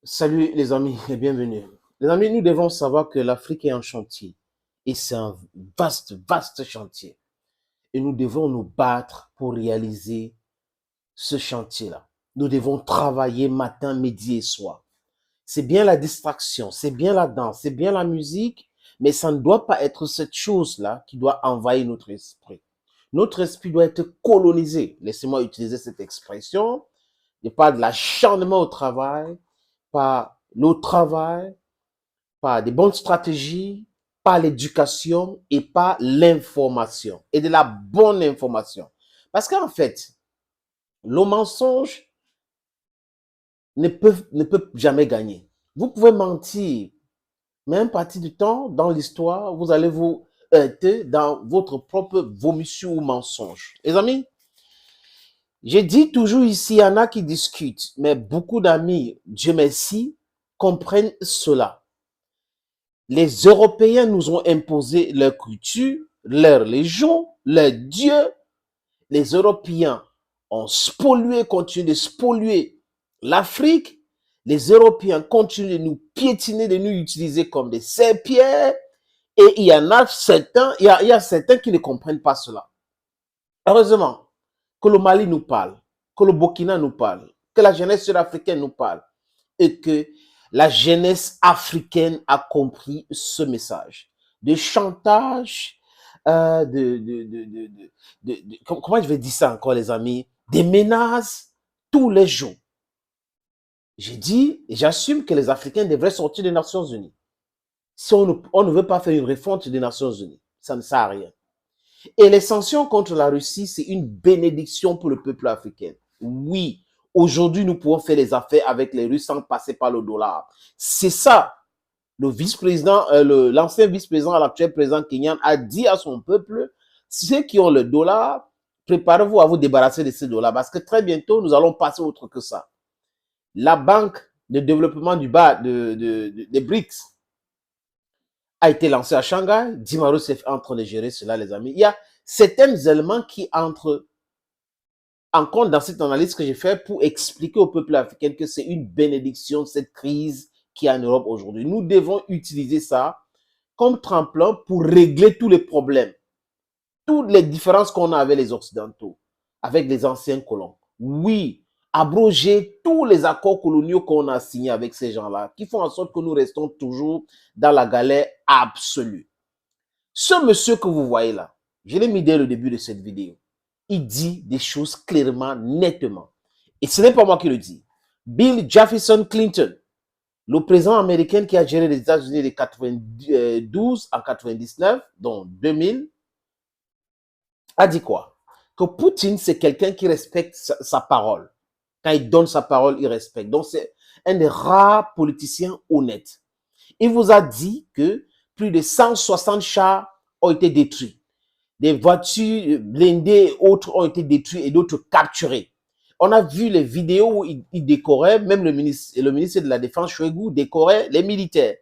Salut les amis et bienvenue. Les amis, nous devons savoir que l'Afrique est un chantier et c'est un vaste chantier. Et nous devons nous battre pour réaliser ce chantier-là. Nous devons travailler matin, midi et soir. C'est bien la distraction, c'est bien la danse, c'est bien la musique, mais ça ne doit pas être cette chose-là qui doit envahir notre esprit. Notre esprit doit être colonisé. Laissez-moi utiliser cette expression. Je parle de l'acharnement au travail, par le travail, par des bonnes stratégies, par l'éducation et par l'information et de la bonne information. Parce qu'en fait, le mensonge ne peut jamais gagner. Vous pouvez mentir, mais à une partie du temps, dans l'histoire, vous allez vous heurter dans votre propre vomissure ou mensonge. Les amis, j'ai dit toujours ici, il y en a qui discutent, mais beaucoup d'amis, Dieu merci, comprennent cela. Les Européens nous ont imposé leur culture, leur religion, leur Dieu. Les Européens ont spolié, continuent de spolier l'Afrique. Les Européens continuent de nous piétiner, de nous utiliser comme des serpillères. Et il y en a certains, il y a certains qui ne comprennent pas cela. Heureusement que le Mali nous parle, que le Burkina nous parle, que la jeunesse sud-africaine nous parle et que la jeunesse africaine a compris ce message de chantage, comment je vais dire ça encore les amis, des menaces tous les jours. J'ai dit et j'assume que les Africains devraient sortir des Nations Unies. Si on ne veut pas faire une refonte des Nations Unies, ça ne sert à rien. Et les sanctions contre la Russie, c'est une bénédiction pour le peuple africain. Oui, aujourd'hui, nous pouvons faire les affaires avec les Russes sans passer par le dollar. C'est ça. Le vice-président, l'ancien vice-président, l'actuel président kenyan a dit à son peuple, ceux qui ont le dollar, préparez-vous à vous débarrasser de ces dollars parce que très bientôt, nous allons passer autre que ça. La banque de développement des BRICS a été lancée à Shanghai. Dimarus est en train de gérer cela, les amis. Il y a certains éléments qui entrent en compte dans cette analyse que j'ai faite pour expliquer au peuple africain que c'est une bénédiction, cette crise qui est en Europe aujourd'hui. Nous devons utiliser ça comme tremplin pour régler tous les problèmes, toutes les différences qu'on a avec les Occidentaux, avec les anciens colons. Oui, abroger tous les accords coloniaux qu'on a signés avec ces gens-là, qui font en sorte que nous restons toujours dans la galère absolue. Ce monsieur que vous voyez là, je l'ai mis dès le début de cette vidéo, il dit des choses clairement, nettement. Et ce n'est pas moi qui le dis. Bill Jefferson Clinton, le président américain qui a géré les États-Unis de 92 à 99, donc 2000, a dit quoi? Que Poutine, c'est quelqu'un qui respecte sa parole. Quand il donne sa parole, il respecte. Donc, c'est un des rares politiciens honnêtes. Il vous a dit que plus de 160 chars ont été détruits. Des voitures blindées et autres ont été détruites et d'autres capturées. On a vu les vidéos où il décorait, même le ministre de la Défense, Shoigu, décorait les militaires.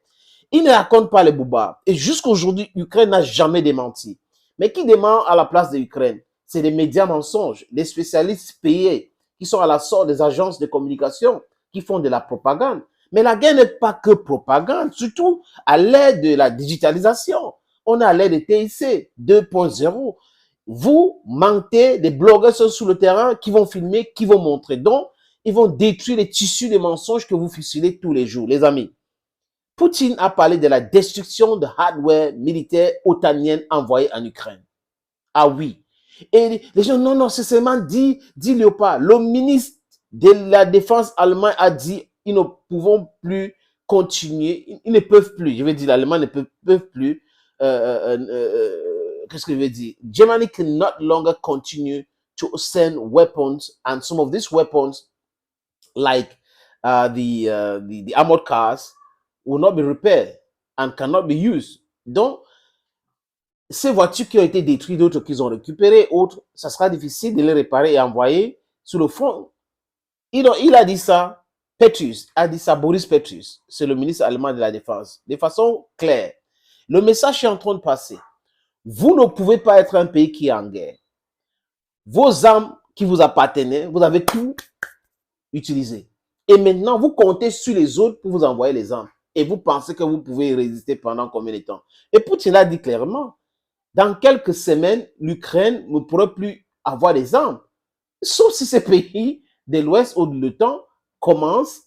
Il ne raconte pas les boubas. Et jusqu'aujourd'hui, l'Ukraine n'a jamais démenti. Mais qui dément à la place de l'Ukraine? C'est des médias mensonges, des spécialistes payés qui sont à la sorte des agences de communication qui font de la propagande. Mais la guerre n'est pas que propagande, surtout à l'ère de la digitalisation. On est à l'ère de TIC 2.0. Vous mentez, des blogueurs sont sur le terrain qui vont filmer, qui vont montrer. Donc, ils vont détruire les tissus de mensonges que vous ficelez tous les jours. Les amis, Poutine a parlé de la destruction de hardware militaire otanienne envoyé en Ukraine. Ah oui. Et les gens, non, c'est seulement dit Léopard. Le ministre de la Défense allemand a dit, ils ne pouvons plus continuer, ils ne peuvent plus, je vais dire, l'Allemand ne peuvent plus, qu'est-ce que je veux dire? Germany can not longer continue to send weapons, and some of these weapons, like the armored cars, will not be repaired and cannot be used. Donc, ces voitures qui ont été détruites, d'autres qu'ils ont récupérées, autres, ça sera difficile de les réparer et envoyer sur le front. Il a dit ça, Boris Petrus, c'est le ministre allemand de la Défense, de façon claire. Le message est en train de passer. Vous ne pouvez pas être un pays qui est en guerre. Vos armes qui vous appartenaient, vous avez tout utilisé. Et maintenant, vous comptez sur les autres pour vous envoyer les armes. Et vous pensez que vous pouvez résister pendant combien de temps? Et Poutine l'a dit clairement, dans quelques semaines, l'Ukraine ne pourra plus avoir des armes. Sauf si ces pays de l'Ouest ou de l'OTAN commencent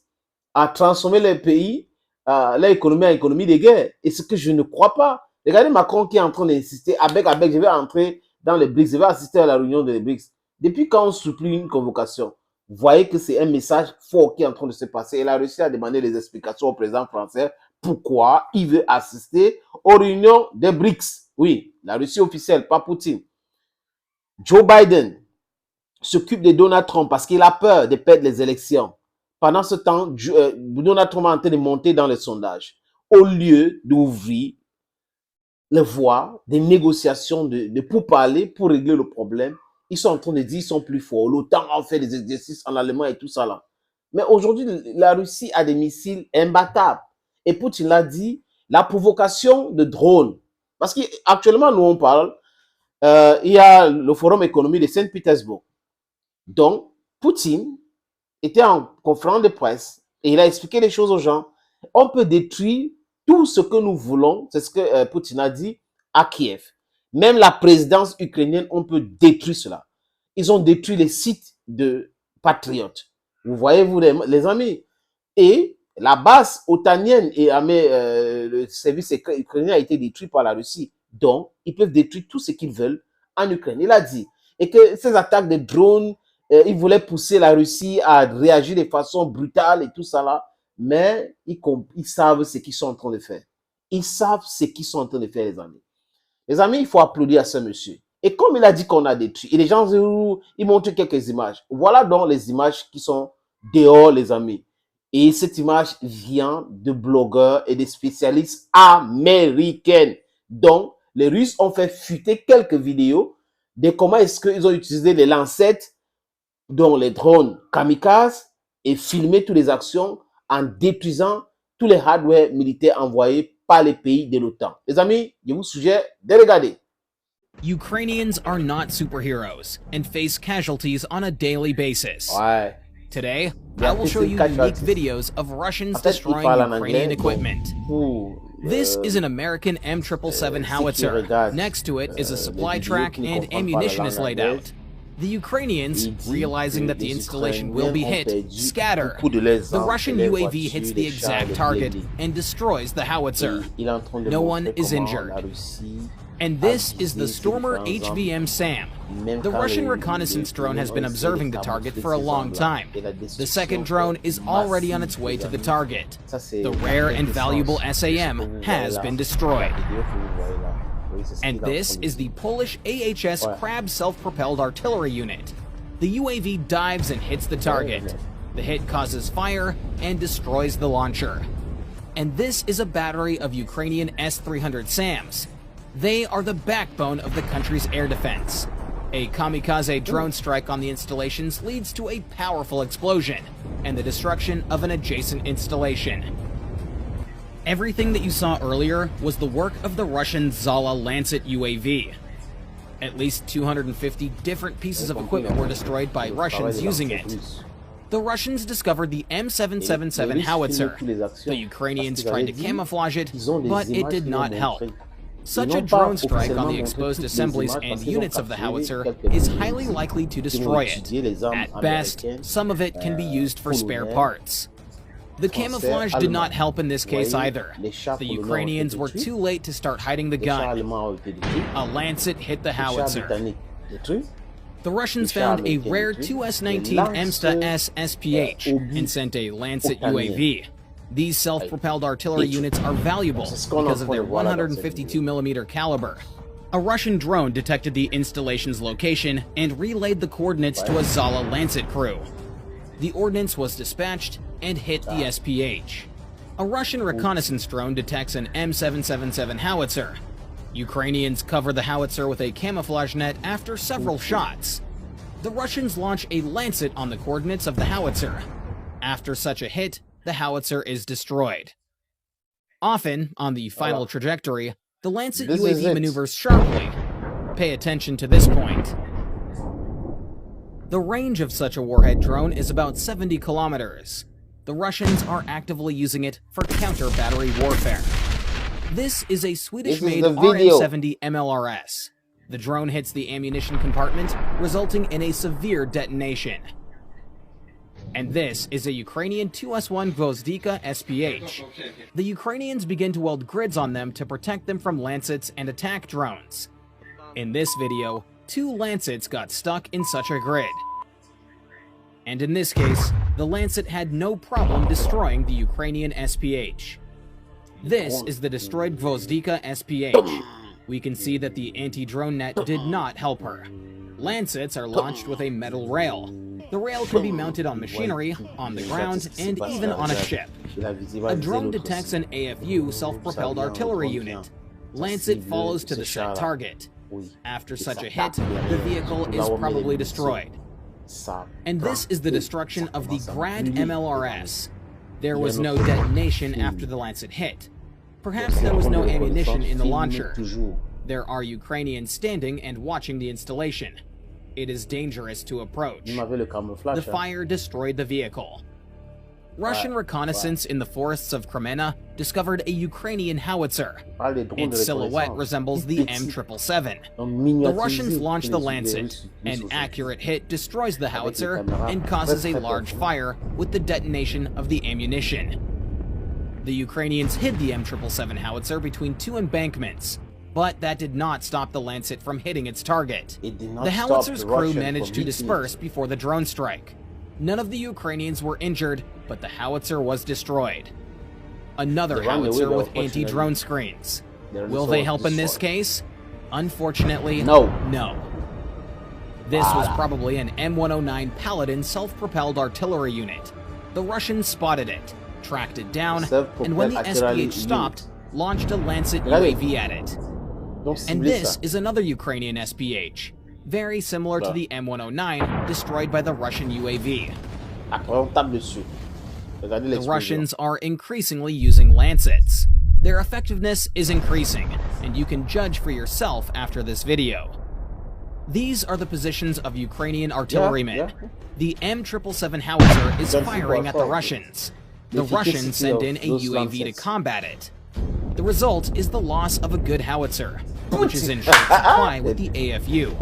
à transformer les pays, leur économie en économie de guerre. Et ce que je ne crois pas. Regardez Macron qui est en train d'insister, avec, je vais entrer dans les BRICS, je vais assister à la réunion des BRICS. Depuis quand on supplie une convocation, vous voyez que c'est un message fort qui est en train de se passer. Et la Russie a demandé des explications au président français pourquoi il veut assister aux réunions des BRICS. Oui, la Russie officielle, pas Poutine. Joe Biden s'occupe de Donald Trump parce qu'il a peur de perdre les élections. Pendant ce temps, Donald Trump est en train de monter dans les sondages. Au lieu d'ouvrir les voies des négociations de pourparlers pour régler le problème, ils sont en train de dire qu'ils sont plus forts. L'OTAN a fait des exercices en allemand et tout ça là. Mais aujourd'hui, la Russie a des missiles imbattables. Et Poutine l'a dit, la provocation de drones. Parce qu'actuellement, nous on parle, il y a le forum économique de Saint-Pétersbourg. Donc, Poutine était en conférence de presse et il a expliqué les choses aux gens. On peut détruire tout ce que nous voulons, c'est ce que Poutine a dit à Kiev. Même la présidence ukrainienne, on peut détruire cela. Ils ont détruit les sites de patriotes. Vous voyez, vous, les amis. Et la base otanienne et le service ukrainien a été détruit par la Russie. Donc, ils peuvent détruire tout ce qu'ils veulent en Ukraine. Il a dit. Et que ces attaques de drones, ils voulaient pousser la Russie à réagir de façon brutale et tout ça là. Mais ils savent ce qu'ils sont en train de faire. Ils savent ce qu'ils sont en train de faire, les amis. Les amis, il faut applaudir à ce monsieur. Et comme il a dit qu'on a détruit, et les gens, ils montrent quelques images. Voilà donc les images qui sont dehors, les amis. Et cette image vient de blogueurs et de spécialistes américains. Donc, les Russes ont fait fuiter quelques vidéos de comment est-ce qu'ils ont utilisé les lancettes, dont les drones kamikazes, et filmé toutes les actions en détruisant tous les hardware militaires envoyés par les pays de l'OTAN. Les amis, je vous suggère de regarder. Ukrainians are not superheroes and face casualties on a daily basis. Ouais. Today, I will show you unique videos of Russians destroying Ukrainian equipment. This is an American M777 howitzer. Next to it is a supply track and ammunition is laid out. The Ukrainians, realizing that the installation will be hit, scatter. The Russian UAV hits the exact target and destroys the howitzer. No one is injured. And this is the Stormer HVM SAM. The Russian reconnaissance drone has been observing the target for a long time. The second drone is already on its way to the target. The rare and valuable SAM has been destroyed. And this is the Polish AHS Krab self-propelled artillery unit. The UAV dives and hits the target. The hit causes fire and destroys the launcher. And this is a battery of Ukrainian S-300 SAMs. They are the backbone of the country's air defense. A kamikaze drone strike on the installations leads to a powerful explosion and the destruction of an adjacent installation. Everything that you saw earlier was the work of the Russian Zala Lancet UAV. At least 250 different pieces of equipment were destroyed by Russians using it. The Russians discovered the M777 howitzer. The Ukrainians tried to camouflage it, but it did not help. Such a drone strike on the exposed assemblies and units of the howitzer is highly likely to destroy it. At best, some of it can be used for spare parts. The camouflage did not help in this case either. The Ukrainians were too late to start hiding the gun. A Lancet hit the howitzer. The Russians found a rare 2S19 M.ts SPH and sent a Lancet UAV. These self-propelled artillery units are valuable because of their 152mm caliber. A Russian drone detected the installation's location and relayed the coordinates to a Zala Lancet crew. The ordnance was dispatched and hit the SPH. A Russian reconnaissance drone detects an M777 howitzer. Ukrainians cover the howitzer with a camouflage net after several shots. The Russians launch a Lancet on the coordinates of the howitzer. After such a hit, the howitzer is destroyed. Often, on the final trajectory, the Lancet UAV maneuvers sharply. Pay attention to this point. The range of such a warhead drone is about 70 kilometers. The Russians are actively using it for counter-battery warfare. This is a Swedish-made RM-70 MLRS. The drone hits the ammunition compartment, resulting in a severe detonation. And this is a Ukrainian 2S1 Gvozdika SPH. The Ukrainians begin to weld grids on them to protect them from Lancets and attack drones. In this video, 2 Lancets got stuck in such a grid. And in this case, the Lancet had no problem destroying the Ukrainian SPH. This is the destroyed Gvozdika SPH. We can see that the anti-drone net did not help her. Lancets are launched with a metal rail. The rail can be mounted on machinery, on the ground, and even on a ship. A drone detects an AFU self-propelled artillery unit. Lancet follows to the set target. After such a hit, the vehicle is probably destroyed. And this is the destruction of the Grad MLRS. There was no detonation after the Lancet hit. Perhaps there was no ammunition in the launcher. There are Ukrainians standing and watching the installation. It is dangerous to approach. The fire destroyed the vehicle. Russian reconnaissance in the forests of Crimea discovered a Ukrainian howitzer. Its silhouette resembles the M777. The Russians launch the Lancet. An accurate hit destroys the howitzer and causes a large fire with the detonation of the ammunition. The Ukrainians hid the M777 howitzer between 2 embankments, but that did not stop the Lancet from hitting its target. The howitzer's crew managed to disperse before the drone strike. None of the Ukrainians were injured, but the howitzer was destroyed. Another howitzer with anti-drone screens. Will they help in this case? Unfortunately, no. This was probably an M109 Paladin self-propelled artillery unit. The Russians spotted it, tracked it down, and when the SPH stopped, launched a Lancet UAV at it. And this is another Ukrainian SPH, very similar to the M109 destroyed by the Russian UAV. The Russians are increasingly using Lancets. Their effectiveness is increasing, and you can judge for yourself after this video. These are the positions of Ukrainian artillerymen. The M777 howitzer is firing at the Russians. The Russians send in a UAV to combat it. The result is the loss of a good howitzer, which is in short supply with the AFU.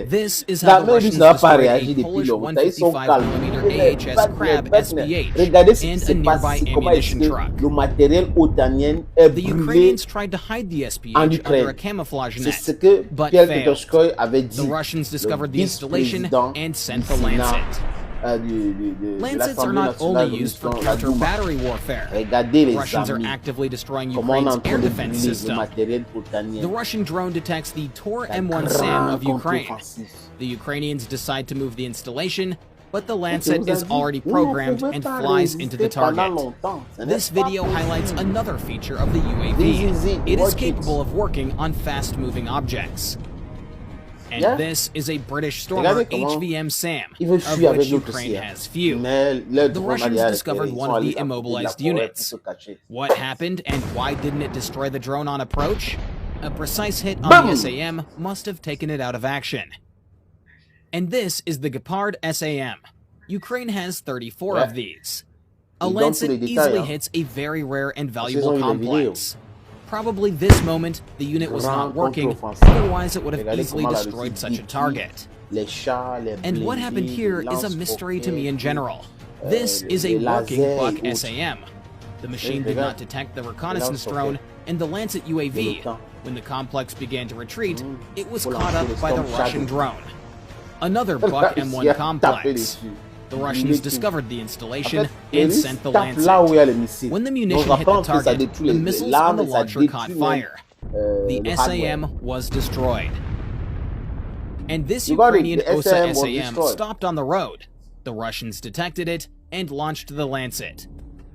This is how the Russians destroyed a Polish 155mm AHS Crab SPH and a nearby ammunition truck. The Ukrainians tried to hide the SPH under a camouflage net, but failed. The Russians discovered the installation and sent the Lancet. Lancets are not only used for counter-battery warfare. The Russians are actively destroying Ukraine's air defense system. The Russian drone detects the Tor M1 SAM of Ukraine. The Ukrainians decide to move the installation, but the Lancet is already programmed and flies into the target. This video highlights another feature of the UAV. It is capable of working on fast-moving objects. And this is a British Stormer HVM SAM, of which Ukraine has few. The Russians discovered one of the immobilized units. What happened and why didn't it destroy the drone on approach? A precise hit on the SAM must have taken it out of action. And this is the Gepard SAM. Ukraine has 34 of these. A Lancet easily hits a very rare and valuable complex. Probably this moment, the unit was not working, otherwise it would have easily destroyed such a target. And what happened here is a mystery to me in general. This is a working Buck SAM. The machine did not detect the reconnaissance drone and the Lancet UAV. When the complex began to retreat, it was caught up by the Russian drone. Another Buck M1 complex. The Russians discovered the installation and sent the Lancet. When the munition hit the target, the missiles on the launcher caught fire. The SAM was destroyed. And this Ukrainian OSA SAM stopped on the road. The Russians detected it and launched the Lancet.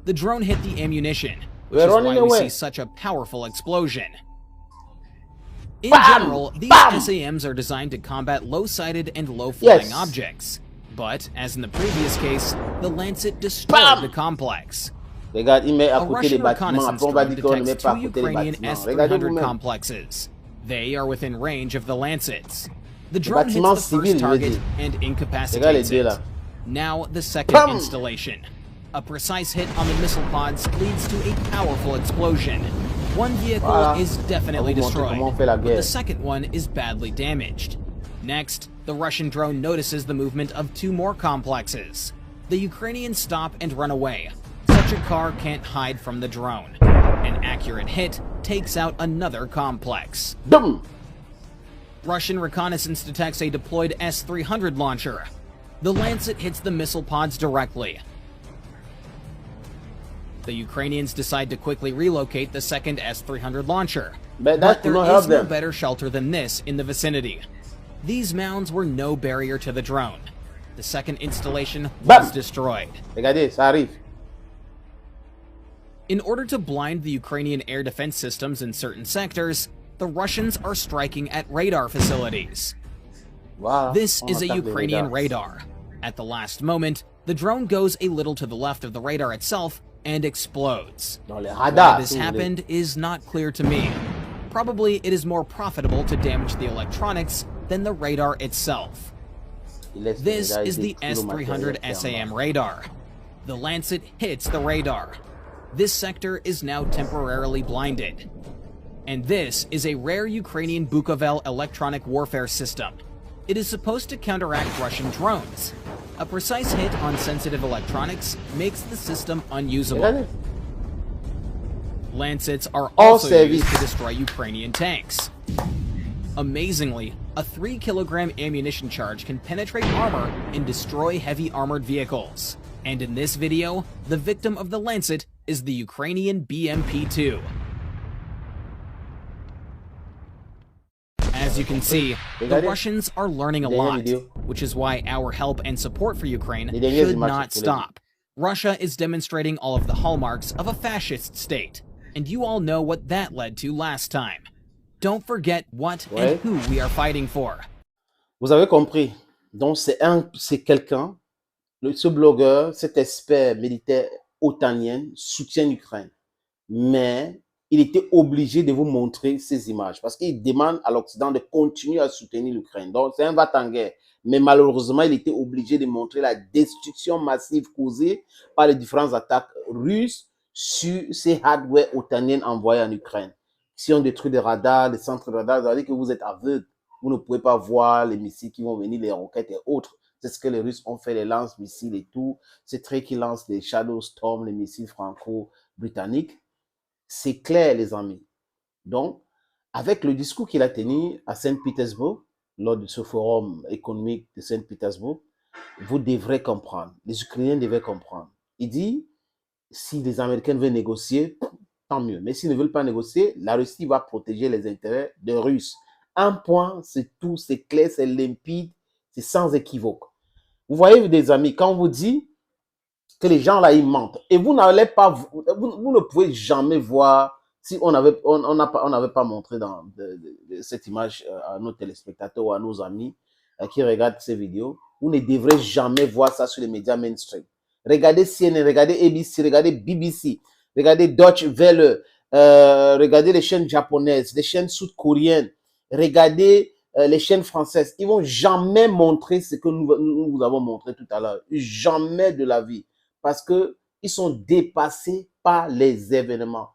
The drone hit the ammunition, which is why we see such a powerful explosion. In general, these SAMs are designed to combat low-sighted and low-flying objects. But, as in the previous case, the Lancet destroyed the complex. A Russian reconnaissance drone detects 2 Ukrainian S-300 complexes. They are within range of the Lancets. The drone hits the first target and incapacitates it. Now the second installation. A precise hit on the missile pods leads to a powerful explosion. One vehicle is definitely destroyed, but the second one is badly damaged. Next, the Russian drone notices the movement of two more complexes. The Ukrainians stop and run away. Such a car can't hide from the drone. An accurate hit takes out another complex. Russian reconnaissance detects a deployed S-300 launcher. The Lancet hits the missile pods directly. The Ukrainians decide to quickly relocate the second S-300 launcher. But there is no better shelter than this in the vicinity. These mounds were no barrier to the drone. The second installation was destroyed. Regardez, ça arrive. In order to blind the Ukrainian air defense systems in certain sectors, the Russians are striking at radar facilities. Wow. This is a Ukrainian radar. At the last moment, the drone goes a little to the left of the radar itself and explodes. Why this happened is not clear to me. Probably it is more profitable to damage the electronics than the radar itself. This is the S-300 SAM radar. The Lancet hits the radar. This sector is now temporarily blinded. And this is a rare Ukrainian Bukovel electronic warfare system. It is supposed to counteract Russian drones. A precise hit on sensitive electronics makes the system unusable. Lancets are also used to destroy Ukrainian tanks. Amazingly, a 3-kilogram ammunition charge can penetrate armor and destroy heavy armored vehicles. And in this video, the victim of the Lancet is the Ukrainian BMP-2. As you can see, the Russians are learning a lot, which is why our help and support for Ukraine should not stop. Russia is demonstrating all of the hallmarks of a fascist state, and you all know what that led to last time. Don't forget what and who we are fighting for. Vous avez compris. Donc c'est quelqu'un, ce blogueur, cet expert militaire otanien soutient l'Ukraine. Mais il était obligé de vous montrer ces images parce qu'il demande à l'Occident de continuer à soutenir l'Ukraine. Donc, c'est un va-t-en-guerre. Mais malheureusement, il était obligé de montrer la destruction massive causée par les différentes attaques russes sur ces hardware otaniennes envoyés en Ukraine. Si on détruit des radars, des centres de radars, ça veut dire que vous êtes aveugle. Vous ne pouvez pas voir les missiles qui vont venir, les roquettes et autres. C'est ce que les Russes ont fait, les lance-missiles et tout. C'est très qui lancent les Shadow Storm, les missiles franco-britanniques. C'est clair, les amis. Donc, avec le discours qu'il a tenu à Saint-Pétersbourg, lors de ce forum économique de Saint-Pétersbourg, vous devrez comprendre. Les Ukrainiens devraient comprendre. Il dit, si les Américains veulent négocier, tant mieux. Mais s'ils ne veulent pas négocier, la Russie va protéger les intérêts des Russes. Un point, c'est tout, c'est clair, c'est limpide, c'est sans équivoque. Vous voyez, des amis, quand on vous dit que les gens là, ils mentent. Et vous n'allez pas, vous ne pouvez jamais voir, si on n'avait pas montré cette image à nos téléspectateurs ou à nos amis qui regardent ces vidéos, vous ne devrez jamais voir ça sur les médias mainstream. Regardez CNN, regardez ABC, regardez BBC, regardez Deutsche Welle, regardez les chaînes japonaises, les chaînes sud-coréennes, regardez les chaînes françaises. Ils vont jamais montrer ce que nous vous avons montré tout à l'heure. Jamais de la vie. Parce qu'ils sont dépassés par les événements.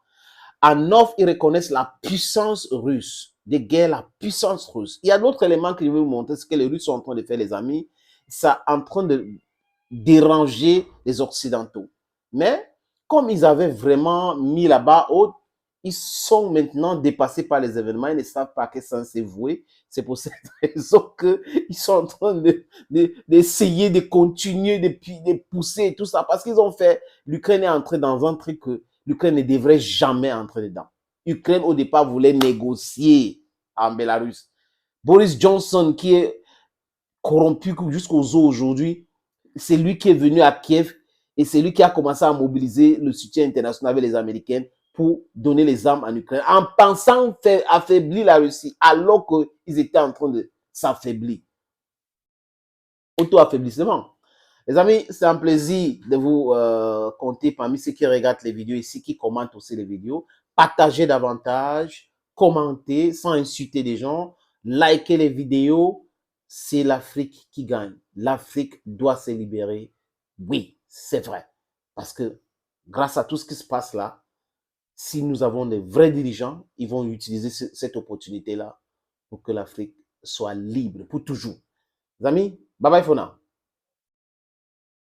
En offre, ils reconnaissent la puissance russe, des guerres, la puissance russe. Il y a d'autres éléments que je vais vous montrer, ce que les Russes sont en train de faire, les amis. Ça est en train de déranger les Occidentaux. Mais comme ils avaient vraiment mis la barre haute, ils sont maintenant dépassés par les événements. Ils ne savent pas que ça s'est voué. C'est pour cette raison qu'ils sont en train d'essayer de continuer, de pousser tout ça. Parce qu'ils ont fait, l'Ukraine est entrée dans un truc que l'Ukraine ne devrait jamais entrer dedans. L'Ukraine, au départ, voulait négocier en Bélarus. Boris Johnson, qui est corrompu jusqu'aux os aujourd'hui, c'est lui qui est venu à Kiev et c'est lui qui a commencé à mobiliser le soutien international avec les Américains pour donner les armes en Ukraine, en pensant faire affaiblir la Russie, alors qu'ils étaient en train de s'affaiblir. Auto-affaiblissement. Les amis, c'est un plaisir de vous compter parmi ceux qui regardent les vidéos ici, qui commentent aussi les vidéos. Partagez davantage, commentez sans insulter les gens, likez les vidéos. C'est l'Afrique qui gagne. l'Afrique doit se libérer. Oui, c'est vrai. Parce que grâce à tout ce qui se passe là, si nous avons des vrais dirigeants, ils vont utiliser cette opportunité-là pour que l'Afrique soit libre pour toujours. Les amis, bye bye for now.